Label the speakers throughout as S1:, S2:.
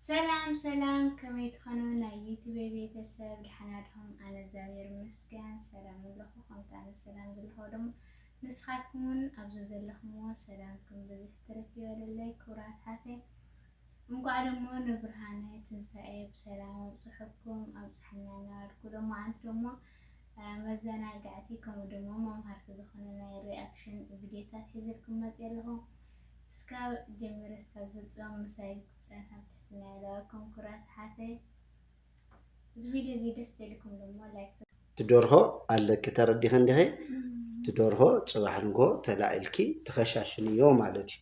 S1: سلام سلام كما يتخنون يوتيوب بيتساب لحناتهم على زاوية المسكن سلام لكم تعالى سلام للهدم نسخاتكم أبزز لكم سلامكم بزحترك يا لله كرات حاتي مقعدمون برهانة تنسائي بسلام وبصحبكم أبزحنا نار كلهم عندكم مزانا قاعديكم ودمو مهارت دخلنا الرياكشن فيديوهات هذلكم مزيلهم سكال جميل سكال فتصوم مسايد سنة لكم كرات حاتي زويدة زي دستلكم لما لايك
S2: تدورها على كتر دي هندهي تدورها تصبحنكو تلاعلكي تخشاشني يوم عادتي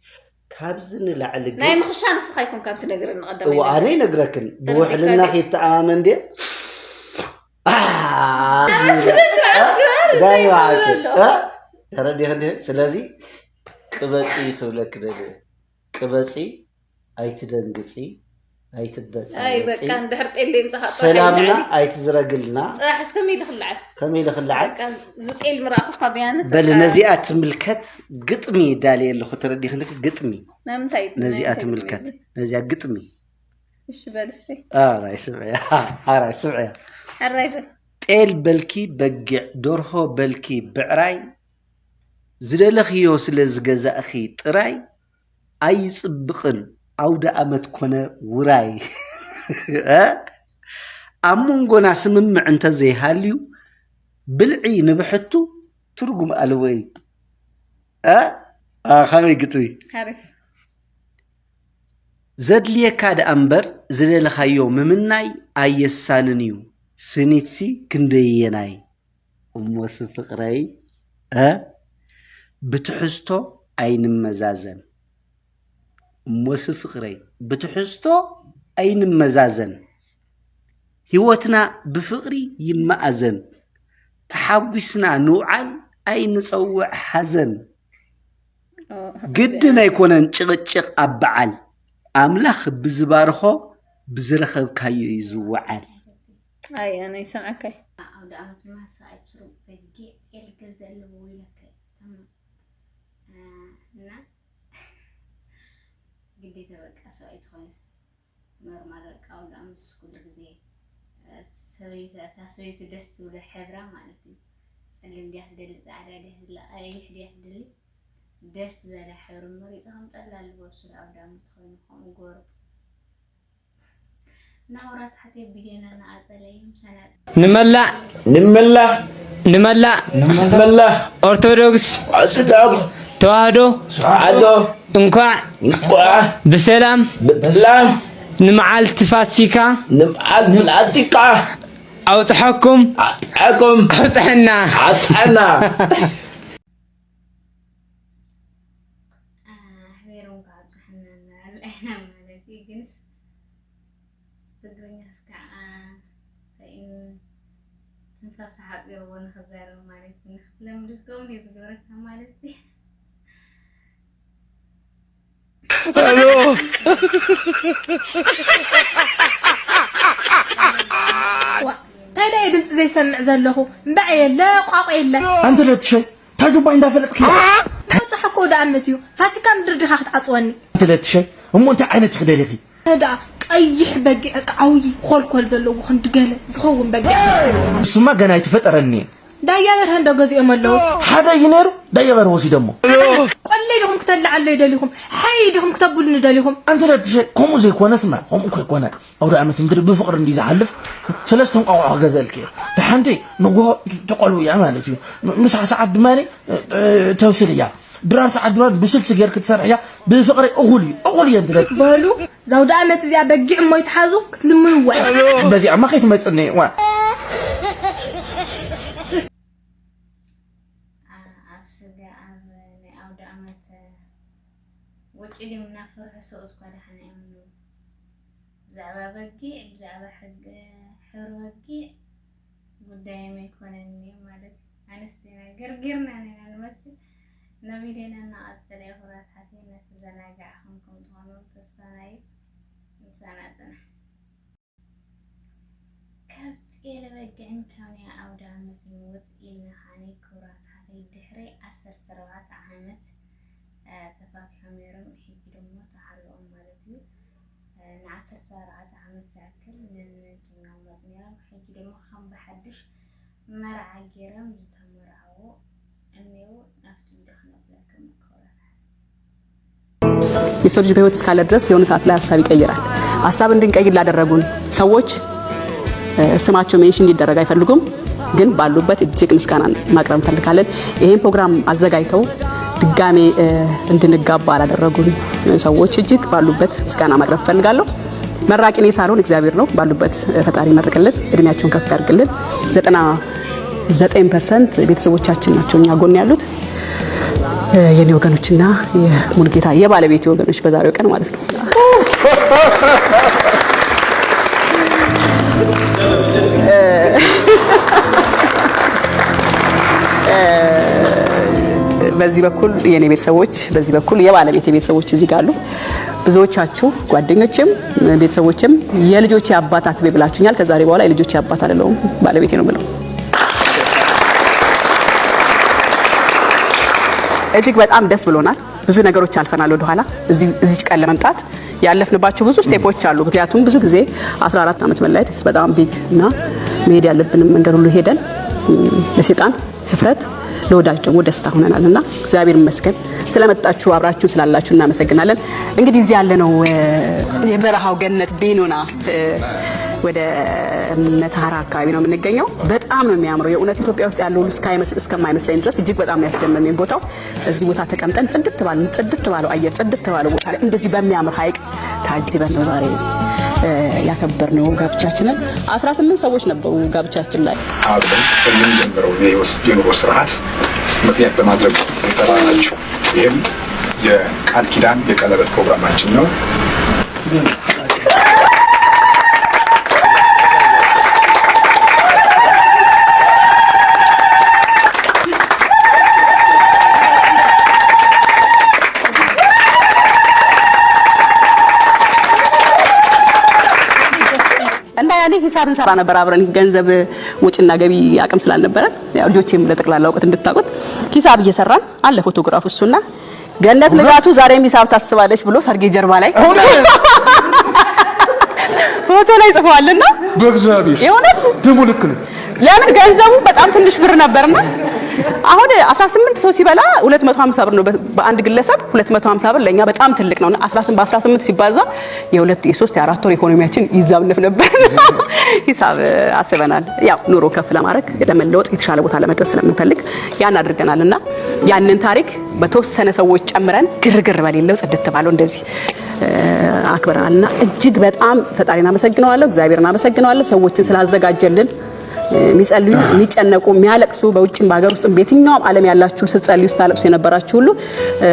S2: كابزن لعلك
S3: ناي مخشان سخايكم كانت نقرن قدام
S2: واني نقركن بروح للناحية تآمن دي داي معك ترى دي هندهي سلازي قبسي خبلك ردي قبسي ايتدنقسي ايتبس
S3: اي بقى كان دحرت اللي مسخط
S2: سلامنا ايتزرقلنا
S3: صح كمي دخلعت
S2: كمي دخلعت
S3: كان زقيل مرافق بيانس
S2: بل نزيات ملكت قطمي دالي اللي خطر دي خليك قطمي
S3: نعم طيب
S2: نزيات ملكت نزيات قطمي
S3: ايش بالستي
S2: راي سمعي راي سمعي
S3: الرايفه
S2: تيل بلكي بقع دورهو بلكي بعراي زدلخيو سلازغزا اخي طراي اي صبقن عود امت كونه وراي امونغونا سممع انت زي هاليو بلعي نبحتو ترجم الوي خمي قطوي
S3: عارف
S2: زدلي كاد امبر زدلخيو ممناي ايساننيو سنيتسي كندييناي وموس فقراي بتحستو اين مزازن موس فقراي بتحستو اين مزازن هيوتنا بفقري يمأزن تحوسنا نوعل اين صوع حزن قدنا يكونن چقچق ابعل املاخ بزبارخو بزرخب كايو يزوعل
S3: اي انا يسمعك
S1: او دعمت ما صايب سرو بقي الجزل ويلك تمام نا قديت بقى سويت خالص نورمال او دعمت كل غزي سويت دست ولا حبره معناتي سلم دي هدل زعدا دي لا اي دي هدل دست ولا حبر مريضهم طلال بوسر او دعمت خونكم غورب نورات حتى بدينا نعزلهم سنة
S4: نملا أرثوذكس توادو انقع بسلام نمعال فاسيكا أو تحكم أوتحنا
S1: حبيرون قاعد حنا الأهنا مالتي جنس تقرني هسكع فإن تنفس حاضر ونخزر مالتي نختلم رزقهم لي زغرتها مالتي
S4: الو
S5: تايدا يدمت زي سمع زلهو مبعي لا قاقي لا
S4: انت لا تشي تجربة عندها فلت خير
S5: تصحكو دعمتيو فاتكا مدردي خاخت عصوني
S4: انت لا تشي امو انت عينت خدالي
S5: هذا قيح بقع قوي خلخل زلو خنت قاله زخون بقع
S4: اسما غنا يتفطرني
S5: دايا غير هندو غزي املو
S4: حدا ينيرو دايا غير وسي دمو
S5: قلي لهم كتل على يدليهم حيدهم كتبوا لنا دليهم
S4: انت لا تشي كومو زي كون اسمع هم كو يكون او رامت مدر بفقر اندي زحلف ثلاثه قوع غزلك تحنتي نغو تقولوا يا مالتي مسح ساعه دماني توصليا درار ساعه دماني بسلس غير كتسرحيا بفقر اغولي انت
S5: بالو زود امت زي بقع مو يتحازو كتلمن واحد
S4: بزي ما خيت مصني وا
S1: وجلي منافر سوت قال حنا يمنو زعبا بقيع بزعبا حق حر بقيع قدام يكونني مالت انستينا قرقرنا انا نمثل نبيلنا نعطل يا فرات حتينا تزناقعهم كم تغنوا تصفاناي مساناتنا كبت إلى بقعن كوني أودا مسموت إلنا حاني كورات حتي دحري 10 عامت تفاتح ميرم حبي دمو تحرقون مالتي نعسر تارعة عمل ساكل من جميع مبنية وحيجي لما خام بحدش مرع جيرم بزتها مرعو أنيو نفتو دخنا بلاكم مكورة
S6: የሰው ልጅ በህይወት እስካለ ድረስ የሆነ ሰዓት ላይ ሐሳብ ይቀይራል። ሐሳብ እንድንቀይር ላደረጉን ሰዎች ስማቸው ሜንሽን እንዲደረግ አይፈልጉም፣ ግን ባሉበት እጅግ ምስጋና ማቅረብ እንፈልጋለን። ይሄን ፕሮግራም አዘጋጅተው ድጋሜ እንድንጋባ ላደረጉን ሰዎች እጅግ ባሉበት ምስጋና ማቅረብ ፈልጋለሁ። መራቂኔ ሳልሆን እግዚአብሔር ነው። ባሉበት ፈጣሪ መርቅልን፣ እድሜያቸውን ከፍ ያድርግልን። 99% ቤተሰቦቻችን ናቸው እኛ ጎን ያሉት የኔ ወገኖችና የሙልጌታ የባለቤት ወገኖች በዛሬው ቀን ማለት ነው። በዚህ በኩል የኔ ቤተሰቦች፣ በዚህ በኩል የባለቤት ቤተሰቦች እዚህ ጋር አሉ። ብዙዎቻችሁ ጓደኞችም ቤተሰቦችም የልጆቼ አባት አትቤ ብላችሁኛል። ከዛሬ በኋላ የልጆቼ አባት አይደለሁም፣ ባለቤቴ ነው ብለው እጅግ በጣም ደስ ብሎናል። ብዙ ነገሮች አልፈናል ወደ ኋላ እዚህ ቀን ለመምጣት ያለፍንባቸው ብዙ ስቴፖች አሉ። ምክንያቱም ብዙ ጊዜ 14 ዓመት መለያየት በጣም ቢግ እና መሄድ ያለብንም መንገድ ሁሉ ሄደን ለሰይጣን ህፍረት ለወዳጅ ደግሞ ደስታ ሆነናልና እግዚአብሔር ይመስገን። ስለመጣችሁ አብራችሁ ስላላችሁ እናመሰግናለን። እንግዲህ እዚህ ያለ ነው የበረሃው ገነት ቤኖና ወደ መታራ አካባቢ ነው የምንገኘው። በጣም ነው የሚያምረው። የእውነት ኢትዮጵያ ውስጥ ያለው እስከማይመስለኝ ድረስ እጅግ በጣም ያስደመመኝ ቦታው። እዚህ ቦታ ተቀምጠን ጽድት ባለው አየር ጽድት ባለው ቦታ ላይ እንደዚህ በሚያምር ሐይቅ ታጅበን ነው ዛሬ ያከበርነው ጋብቻችንን። 18 ሰዎች ነበሩ ጋብቻችን ላይ
S7: አብረን የምንጀምረው የኑሮ ስርዓት ምክንያት በማድረግ ተባናችሁ። ይህም የቃል ኪዳን የቀለበት ፕሮግራማችን ነው።
S6: ሂሳብ እንሰራ ነበር አብረን። ገንዘብ ወጪና ገቢ አቅም ስላልነበረ ያው ልጆቼም ለጠቅላላ ወቅት እንድታውቁት ሂሳብ እየሰራን አለ። ፎቶግራፍ እሱና ገነት ልጋቱ ዛሬም ሂሳብ ታስባለች ብሎ ሰርጌ ጀርባ ላይ ፎቶ ላይ ጽፈዋልና
S7: በእግዚአብሔር
S6: የእውነት
S7: ደሙ ልክ ነው።
S6: ለምን ገንዘቡ በጣም ትንሽ ብር ነበርና አሁን 18 ሰው ሲበላ 250 ብር ነው በአንድ ግለሰብ። 250 ብር ለኛ በጣም ትልቅ ነውና 18 በ18 ሲባዛ የ2 የ3 የ4 ወር ኢኮኖሚያችን ይዛብልፍ ነበር። ሂሳብ አስበናል። ያው ኑሮ ከፍ ለማድረግ ለመለወጥ የተሻለ ቦታ ለመድረስ ስለምንፈልግ ያን አድርገናልና ያንን ታሪክ በተወሰነ ሰዎች ጨምረን ግርግር በሌለው ጽድት ባለው እንደዚህ አክብረናልና እጅግ በጣም ፈጣሪና አመሰግናለሁ። እግዚአብሔርና አመሰግናለሁ ሰዎችን ስላዘጋጀልን። የሚጸልዩ የሚጨነቁ የሚያለቅሱ በውጭም በአገር ውስጥም በየትኛውም ዓለም ያላችሁ ስትጸልዩ ስታለቅሱ የነበራችሁ ሁሉ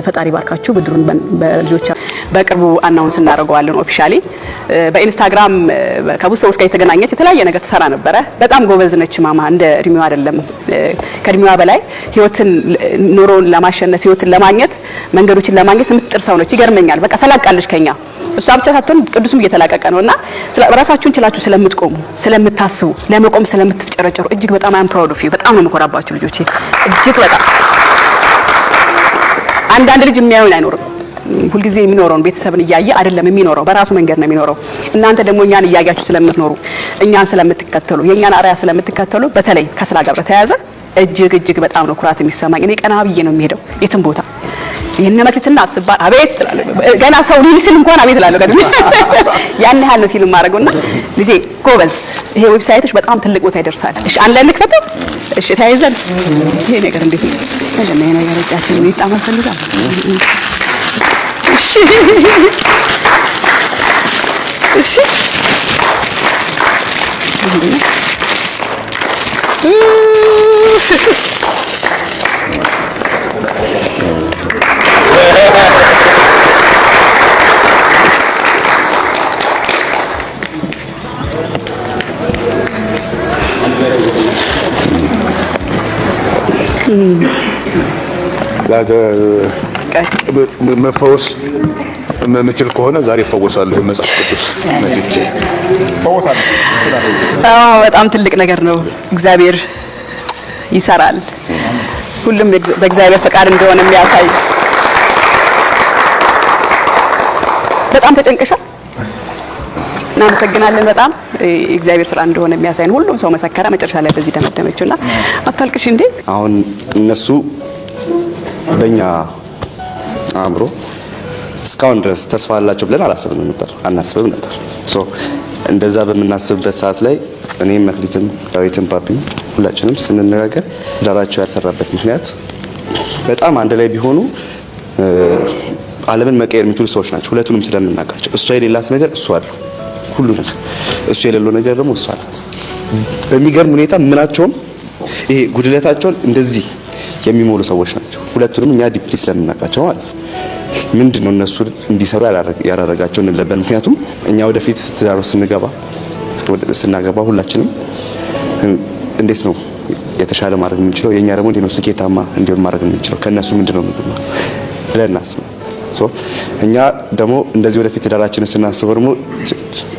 S6: ፈጣሪ ባርካችሁ ብድሩን በልጆቻ በቅርቡ አናውንስ እናደርገዋለን ኦፊሻሊ። በኢንስታግራም ከብዙ ሰዎች ጋር የተገናኘች የተለያየ ነገር ትሰራ ነበረ። በጣም ጎበዝ ነች ማማ። እንደ እድሜዋ አይደለም ከእድሜዋ በላይ ህይወትን ኑሮን ለማሸነፍ ህይወትን ለማግኘት መንገዶችን ለማግኘት የምትጥር ሰው ነች። ይገርመኛል። በቃ ተላቃለች ከኛ። እሷ ብቻ ሳትሆን ቅዱስም እየተላቀቀ ነውና ራሳችሁን ችላችሁ ስለምትቆሙ ስለምታስቡ ለመቆም ስለምትጨረጨሩ እጅግ በጣም አም ፕራውድ ኦፍ ዩ። በጣም ነው የምኮራባችሁ ልጆቼ እጅግ በጣም። አንዳንድ ልጅ የሚያዩን አይኖርም። ሁልጊዜ የሚኖረውን ቤተሰብን እያየ አይደለም የሚኖረው፣ በራሱ መንገድ ነው የሚኖረው። እናንተ ደግሞ እኛን እያያችሁ ስለምትኖሩ እኛን ስለምትከተሉ የኛን አርአያ ስለምትከተሉ በተለይ ከስራ ጋር በተያያዘ እጅግ በጣም ነው ኩራት የሚሰማኝ። እኔ ቀና ብዬ ነው የሚሄደው የትም ቦታ። ይሄን መክሊትና አስባል አቤት ትላለህ። ገና ሰው ሊልስል እንኳን አቤት እላለሁ። ገና ያን ያህል ነው ፊልም ማድረግና ልጄ ጎበዝ። ይሄ ዌብሳይትሽ በጣም ትልቅ ቦታ ይደርሳል። እሺ አንላይ ልክፈተው። እሺ ተያይዘን ይሄ ነገር እንዴት ነው? ይሄ ነገር እጫችን ይጣማ ፈልጋል። እሺ እሺ
S7: መፈወስ የምችል ከሆነ ዛሬ እፈወሳለሁ። መጽሐፍ ቅዱስ መጥቼ እፈወሳለሁ።
S6: በጣም ትልቅ ነገር ነው። እግዚአብሔር ይሰራል። ሁሉም በእግዚአብሔር ፈቃድ እንደሆነ የሚያሳይ። በጣም ተጨንቀሻል? እናመሰግናለን በጣም እግዚአብሔር ስራ እንደሆነ የሚያሳየን ሁሉም ሰው መሰከረ መጨረሻ ላይ በዚህ ደመደመችውና አታልቅሽ እንዴ
S8: አሁን እነሱ በእኛ አእምሮ እስካሁን ድረስ ተስፋ አላቸው ብለን አናስብም ነበር እንደዛ በምናስብበት ሰዓት ላይ እኔም መክሊትም ዳዊትም ፓፒም ሁላችንም ስንነጋገር ዛራቸው ያሰራበት ምክንያት በጣም አንድ ላይ ቢሆኑ ዓለምን መቀየር የሚችሉ ሰዎች ናቸው ሁለቱንም ስለምናውቃቸው እሷ የሌላት ነገር እሷ አለ ሁሉ ነገር እሱ የሌለው ነገር ደግሞ እሷ አላት በሚገርም ሁኔታ ምናቸውም ይሄ ጉድለታቸውን እንደዚህ የሚሞሉ ሰዎች ናቸው ሁለቱንም እኛ ዲፕሊ ስለምናውቃቸው ማለት ነው ምንድነው እነሱ እንዲሰሩ ያላረጋቸው እንለበን ምክንያቱም እኛ ወደፊት ትዳሩ ስናገባ ሁላችንም እንዴት ነው የተሻለ ማድረግ የምንችለው የኛ ደግሞ እንዴት ነው ስኬታማ እንዲሆን ማድረግ የምንችለው ከነሱ ምንድነው ብለን እናስባለን እኛ ደግሞ እንደዚህ ወደፊት ትዳራችንን ስናስበው ደግሞ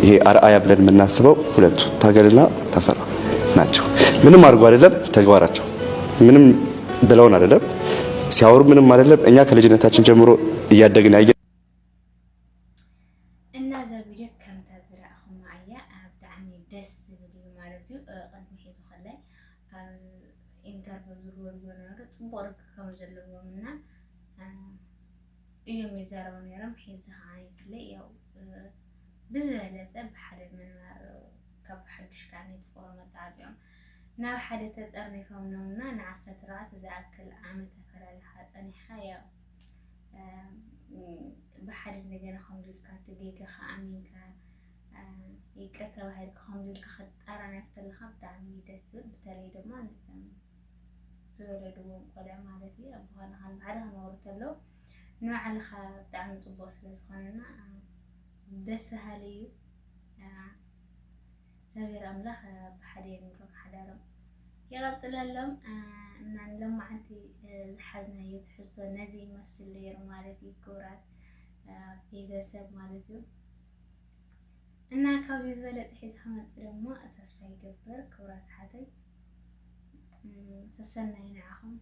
S8: ይሄ አርአያ ብለን የምናስበው ሁለቱ ታገልና ተፈራ ናቸው ምንም አድርጎ አይደለም ተግባራቸው ምንም ብለውን አይደለም ሲያወሩ ምንም አይደለም እኛ ከልጅነታችን ጀምሮ እያደግን ያየ
S1: እና ዘቢደ ከምታ ዝራእኹም ማዕያ ብጣዕሚ ደስ ዝብል እዩ ማለት እዩ ቅድሚ ሒዙ ከላይ ኢንተርቪው ዝገበርዎ ነበሩ ፅቡቅ ርክብ ከም ዘለዎም እና እዮም ይዛረቡ ነይሮም ሒዚ ከዓ ይፍለይ ያው ብዝበለፀ ብሓደ ምንባር ካብ ሓድሽ ከዓ ንትፍቅሮ መተዓፅዮም ናብ ሓደ ተጠርኒፎም ነውና ን14 ዝኣክል ዓመት ተፈላልኻ ፀኒሕኻ ያው ብሓደ እንደገና ከምዚ ኢልካ ትጌጋ ከኣሚንካ ይቅር ተባሂልካ ከምዚ ኢልካ ክትጣራነፍ ከለካ ብጣዕሚ ደስ ዝብል በተለይ ድማ ነቶም ዝወለድዎም ቆልዑ ማለት እዩ ኣቦኻን ብሓደ ክነብሩ ከለዉ ንባዕልኻ ብጣዕሚ ፅቡቅ ስለዝኾነና ደስ በሃሊ እዩ እግዚአብሔር አምላክ بحد ينورك حدارم يغطلالهم እና ለማዓንቲ ዝሓዝና የተሕዝቶ ነዚ መስል ለየር ማለት ይኮራት ቤተሰብ ማለት እዩ እና ካብዚ ዝበለጽ ሒዝ ከመጽ ደግሞ ተስፋ ይገብር ክብራት ሓተይ ሰሰናይ ንዓኹም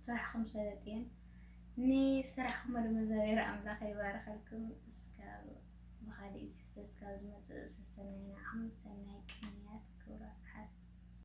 S1: ስራሕኩም ሰለጥየን ንስራሕኩም ደግሞ እግዚአብሔር አምላክ ይባርካልኩም እስከ بخالي استسكال مت سنين عم سنة كنيات كورات حتى